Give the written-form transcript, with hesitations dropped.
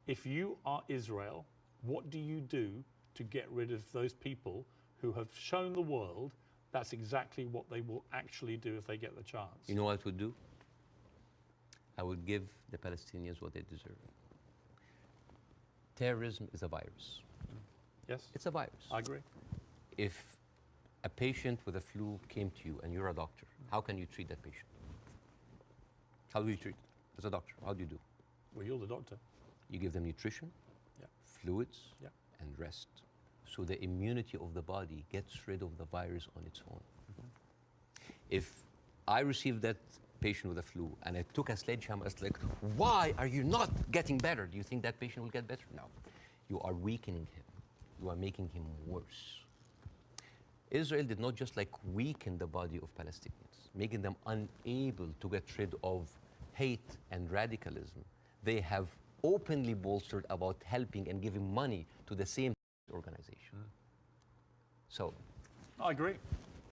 If you are Israel, what do you do to get rid of those people who have shown the world that's exactly what they will actually do if they get the chance? You know what I would do? I would give the Palestinians what they deserve. Terrorism is a virus. Yes? It's a virus. I agree. If a patient with a flu came to you and you're a doctor, how can you treat that patient? How do you treat it as a doctor? How do you do? Well, you're the doctor. You give them nutrition, Yeah. fluids, Yeah. and rest. So the immunity of the body gets rid of the virus on its own. If I received that patient with a flu and I took a sledgehammer, it's like, why are you not getting better? Do you think that patient will get better? No. You are weakening him. You are making him worse. Israel did not just like weaken the body of Palestinians, making them unable to get rid of hate and radicalism. They have openly bolstered about helping and giving money to the same organization. So I agree.